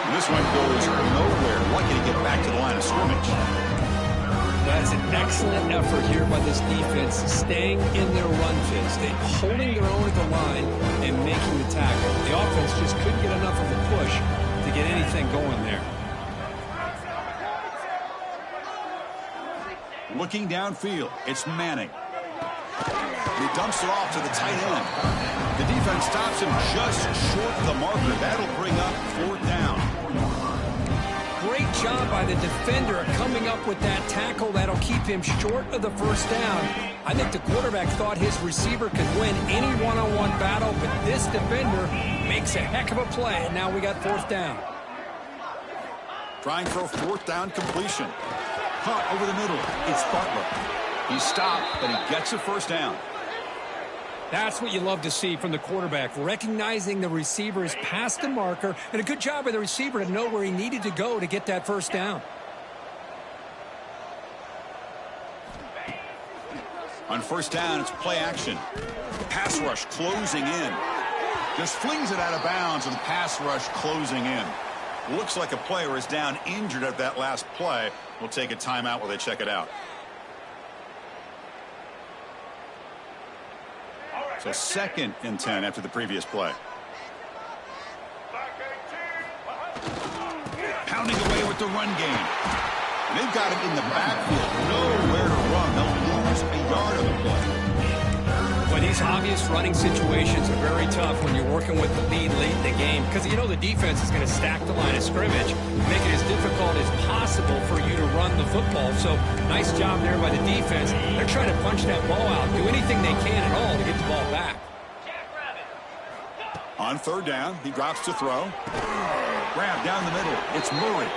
And this one goes nowhere. Lucky to get back to the line of scrimmage. That's an excellent effort here by this defense, staying in their run phase, holding their own at the line and making the tackle. The offense just couldn't get enough of a push to get anything going there. Looking downfield, it's Manning. He dumps it off to the tight end. The defense stops him just short of the marker. That'll bring up fourth down. Great job by the defender coming up with that tackle. That'll keep him short of the first down. I think the quarterback thought his receiver could win any one-on-one battle, but this defender makes a heck of a play, and now we got fourth down. Trying for a fourth down completion. Caught over the middle. It's Butler. He stopped, but he gets a first down. That's what you love to see from the quarterback, recognizing the receiver is past the marker, and a good job by the receiver to know where he needed to go to get that first down. On first down, it's play action. Pass rush closing in. Just flings it out of bounds, and the pass rush closing in. Looks like a player is down injured at that last play. We'll take a timeout while they check it out. So 2nd and 10 after the previous play. Pounding away with the run game. And they've got it in the backfield. Nowhere to run. They'll lose a yard of the play. Well, these obvious running situations are very tough when you're working with the lead late in the game because you know the defense is going to stack the line of scrimmage, make it as difficult as possible for you to run the football. So nice job there by the defense. They're trying to punch that ball out, do anything they can at all to get the ball back. On third down, he drops to throw. Grab down the middle. It's Murray.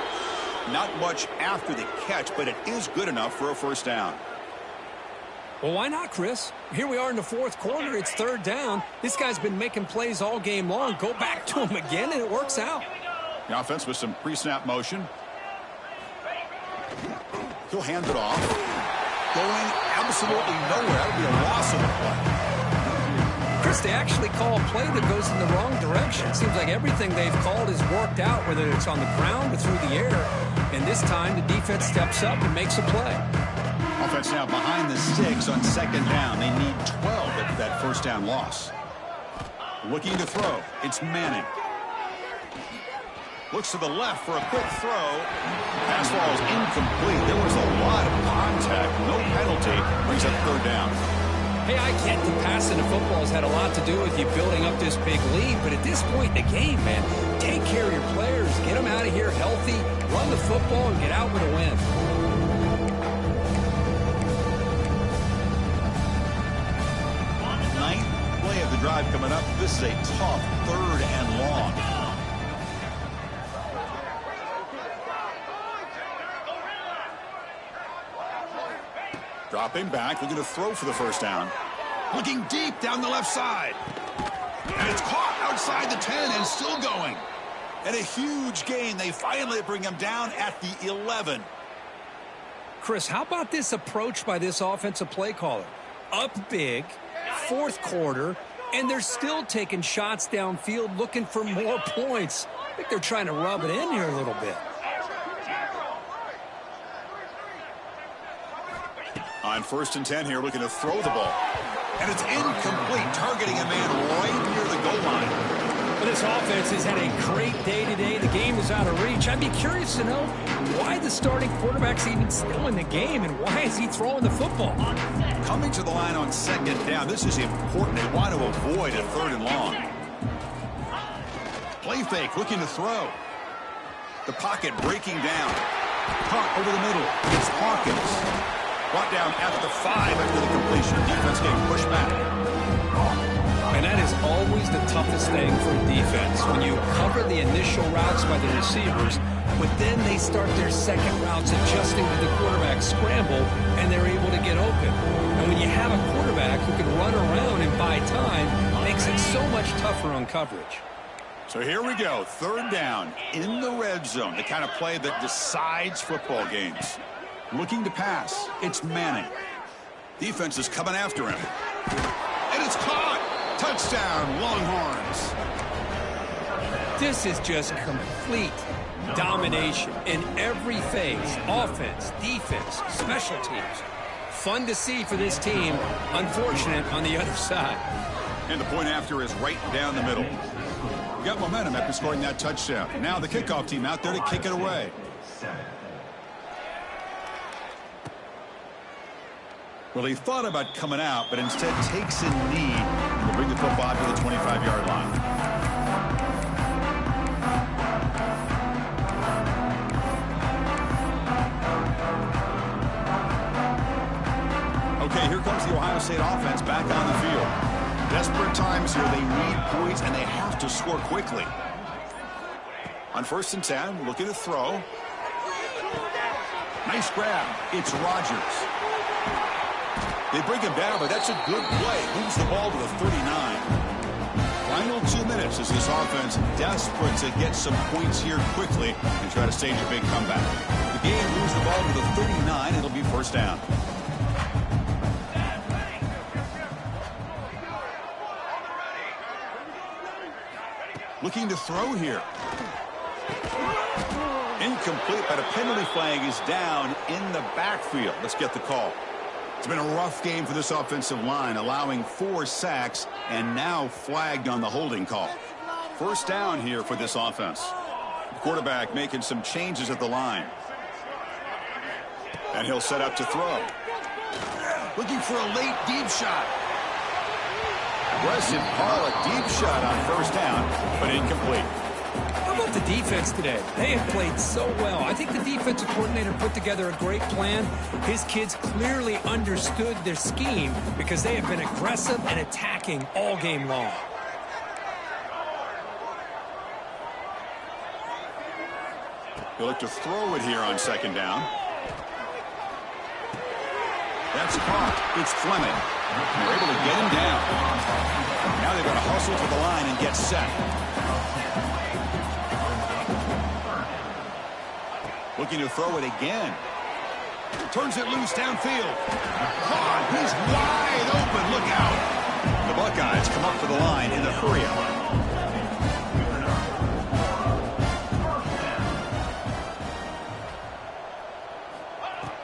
Not much after the catch, but it is good enough for a first down. Well, why not, Chris? Here we are in the 4th quarter. It's 3rd down. This guy's been making plays all game long. Go back to him again, and it works out. The offense with some pre-snap motion. He'll hand it off. Going absolutely nowhere. That would be a loss of the play. Chris, they actually call a play that goes in the wrong direction. It seems like everything they've called has worked out, whether it's on the ground or through the air. And this time, the defense steps up and makes a play. Offense now behind the sticks on 2nd down. They need 12 after that first down loss. Looking to throw. It's Manning. Looks to the left for a quick throw. Pass ball is incomplete. There was a lot of contact. No penalty. Brings up 3rd down. Hey, I get the passing of football has had a lot to do with you building up this big lead, but at this point in the game, man, take care of your players. Get them out of here healthy, run the football, and get out with a win. Of the drive coming up. This is a tough 3rd and long. Dropping back, looking to throw for the first down. Looking deep down the left side. And it's caught outside the 10 and still going. And a huge gain. They finally bring him down at the 11. Chris, how about this approach by this offensive play caller? Up big, 4th quarter, and they're still taking shots downfield looking for more points. I think they're trying to rub it in here a little bit. On 1st and 10 here, looking to throw the ball. And it's incomplete, targeting a man right near the goal line. Well, this offense has had a great day today. The game is out of reach. I'd be curious to know why the starting quarterback's even still in the game and why is he throwing the football? Coming to the line on 2nd down. This is important. They want to avoid a 3rd and long. Play fake, looking to throw. The pocket breaking down. Caught over the middle. It's Hawkins. Brought down at the 5 after the completion. Defense getting pushed back. And that is always the toughest thing for a defense. When you cover the initial routes by the receivers, but then they start their second routes adjusting to the quarterback scramble, and they're able to get open. And when you have a quarterback who can run around and buy time, it makes it so much tougher on coverage. So here we go. 3rd down in the red zone. The kind of play that decides football games. Looking to pass. It's Manning. Defense is coming after him. And it's caught. Touchdown, Longhorns. This is just complete domination in every phase. Offense, defense, special teams. Fun to see for this team. Unfortunate on the other side. And the point after is right down the middle. Got momentum after scoring that touchdown. Now the kickoff team out there to kick it away. Well, he thought about coming out, but instead takes a knee and will bring the football to the 25-yard line. Okay, here comes the Ohio State offense back on the field. Desperate times here. They need points, and they have to score quickly. On 1st and 10, looking to throw. Nice grab. It's Rodgers. They bring him down, but that's a good play. Moves the ball to the 39. Final 2 minutes as this offense desperate to get some points here quickly and try to stage a big comeback. The game moves the ball to the 39. It'll be first down. Looking to throw here. Incomplete, but a penalty flag is down in the backfield. Let's get the call. It's been a rough game for this offensive line, allowing 4 sacks and now flagged on the holding call. First down here for this offense. The quarterback making some changes at the line. And he'll set up to throw. Looking for a late deep shot. Aggressive call, a deep shot on first down, but incomplete. How about the defense today? They have played so well. I think the defensive coordinator put together a great plan. His kids clearly understood their scheme because they have been aggressive and attacking all game long. He'll look to throw it here on second down. That's caught. It's Fleming. They're able to get him down. Now they've got to hustle to the line and get set. Looking to throw it again. Turns it loose downfield. Caught. He's wide open. Look out. The Buckeyes come up to the line in the hurry-up.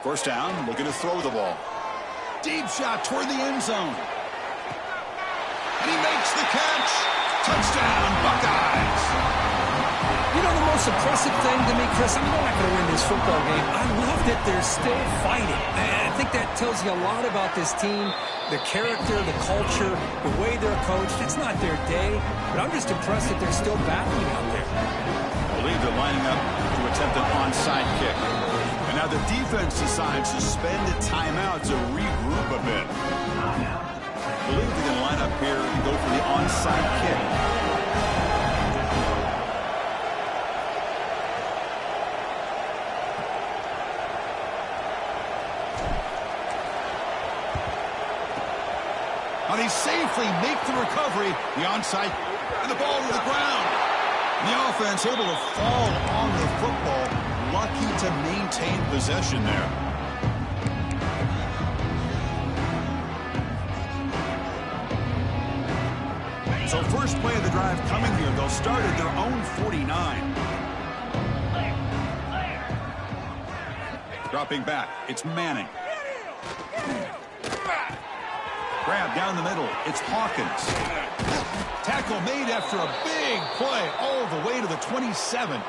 First down, looking to throw the ball. Deep shot toward the end zone. And he makes the catch. Touchdown, Buckeyes. You know, the most impressive thing to me, Chris, I mean, they're not going to win this football game. I love that they're still fighting. And I think that tells you a lot about this team, the character, the culture, the way they're coached. It's not their day, but I'm just impressed that they're still battling out there. I believe they're lining up to attempt an onside kick. And now the defense decides to spend a timeout to regroup a bit. I believe they're going to line up here and go for the onside kick. Now they safely make the recovery. The onside and the ball to the ground. And the offense able to fall on the football. Lucky to maintain possession there. So first play of the drive coming here. They'll start at their own 49. Dropping back. It's Manning. Grab down the middle. It's Hawkins. Tackle made after a big play all the way to the 27.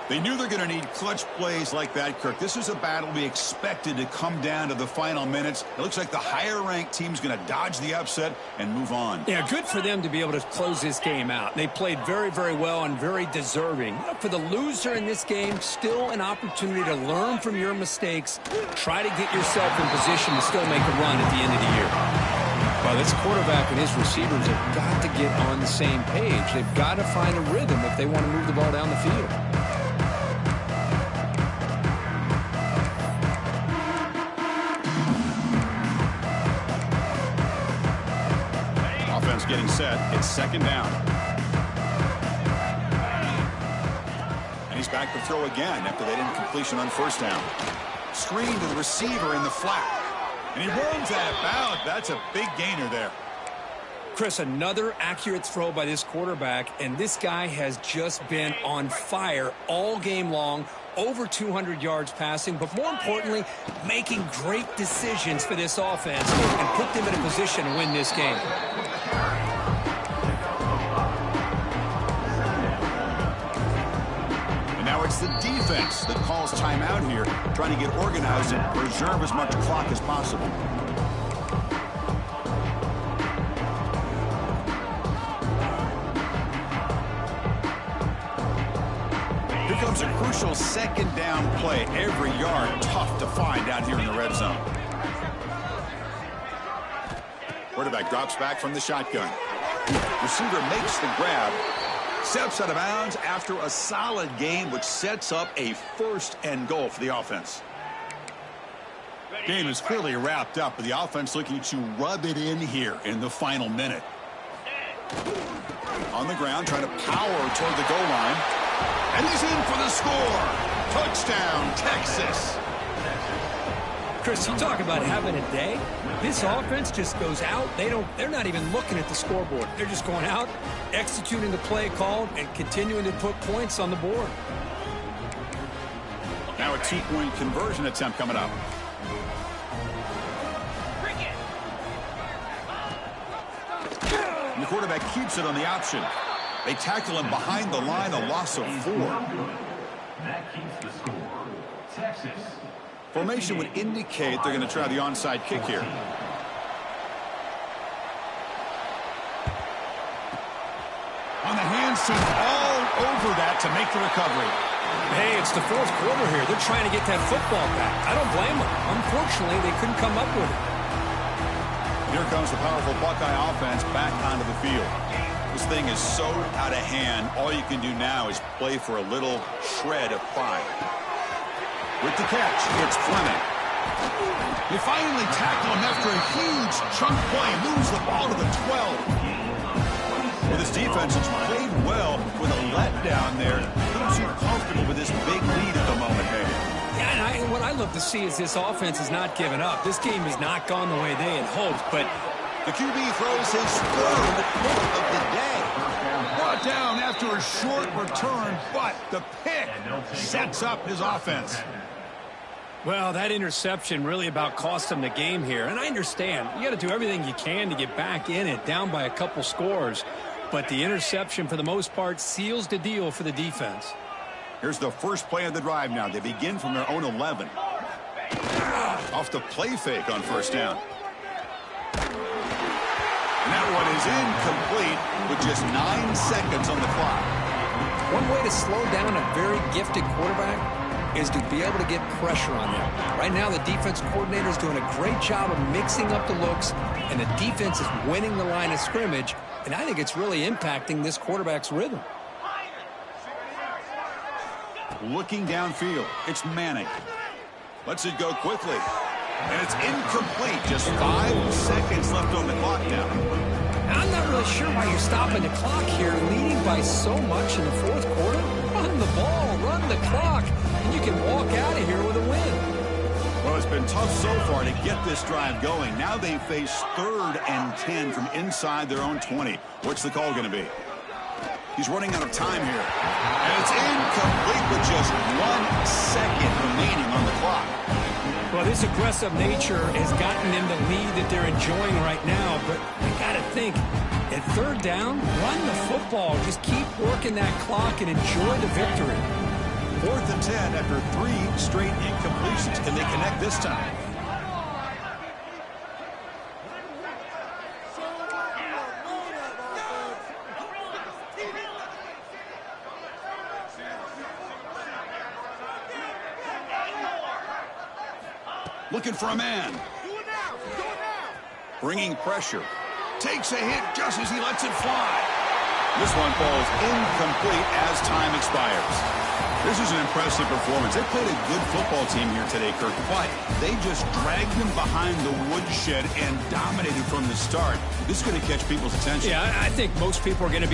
They knew they're going to need clutch plays like that, Kirk. This is a battle we expected to come down to the final minutes. It looks like the higher-ranked team's going to dodge the upset and move on. Yeah, good for them to be able to close this game out. They played very, very well and very deserving. For the loser in this game, still an opportunity to learn from your mistakes. Try to get yourself in position to still make a run at the end of the year. Well, this quarterback and his receivers have got to get on the same page. They've got to find a rhythm if they want to move the ball down the field. Offense getting set. It's second down. And he's back to throw again after that incompletion on first down. Screen to the receiver in the flat. And he runs out of bounds. That's a big gainer there. Chris, another accurate throw by this quarterback, and this guy has just been on fire all game long, over 200 yards passing, but more importantly, making great decisions for this offense and put them in a position to win this game. And now it's the defense that calls timeout here, trying to get organized and preserve as much clock as possible. Here comes a crucial second down play. Every yard tough to find out here in the red zone. Quarterback drops back from the shotgun. Receiver makes the grab. Steps out of bounds after a solid game, which sets up a first and goal for the offense. Game is clearly wrapped up, but the offense looking to rub it in here in the final minute. On the ground, trying to power toward the goal line. And he's in for the score. Touchdown, Texas. Chris, you talk about having a day. This offense just goes out. They're not even looking at the scoreboard. They're just going out, executing the play called, and continuing to put points on the board. Now a 2-point conversion attempt coming up. And the quarterback keeps it on the option. They tackle him behind the line, a loss of 4. That keeps the score. Texas. Formation would indicate they're going to try the onside kick here. On the hands, team all over that to make the recovery. Hey, it's the fourth quarter here. They're trying to get that football back. I don't blame them. Unfortunately, they couldn't come up with it. Here comes the powerful Buckeye offense back onto the field. This thing is so out of hand, all you can do now is play for a little shred of pride. With the catch, it's Fleming. They finally tackle him after a huge chunk play. Moves the ball to the 12. Well, this defense has played well with a letdown there. Not too comfortable with this big lead at the moment, maybe. Yeah, and what I love to see is this offense has not given up. This game has not gone the way they had hoped, but the QB throws his third pick of the day. Brought down after a short return, but the pick sets up his offense. well, that interception really about cost them the game here. And I understand. You got to do everything you can to get back in it, down by a couple scores. But the interception, for the most part, seals the deal for the defense. Here's the first play of the drive now. They begin from their own 11. Off the play fake on first down. And that one is incomplete with just 9 seconds on the clock. One way to slow down a very gifted quarterback is to be able to get pressure on them. Right now, the defense coordinator is doing a great job of mixing up the looks, and the defense is winning the line of scrimmage, and I think it's really impacting this quarterback's rhythm. Looking downfield, it's Manning. Lets it go quickly. And it's incomplete. Just 5 seconds left on the clock now. I'm not really sure why you're stopping the clock here, leading by so much in the fourth quarter. Run the ball, run the clock, and you can walk out of here with a win. Well, it's been tough so far to get this drive going. Now they face 3rd and 10 from inside their own 20. What's the call going to be? He's running out of time here. And it's incomplete with just 1 second remaining on the clock. Well, this aggressive nature has gotten them the lead that they're enjoying right now. But you got to think, at 3rd down, run the football. Just keep working that clock and enjoy the victory. 4th and 10 after 3 straight incompletions. Can they connect this time? Looking for a man. Bringing pressure. Takes a hit just as he lets it fly. This one falls incomplete as time expires. This is an impressive performance. They played a good football team here today, Kirk, but they just dragged them behind the woodshed and dominated from the start. This is going to catch people's attention. Yeah, I think most people are going to be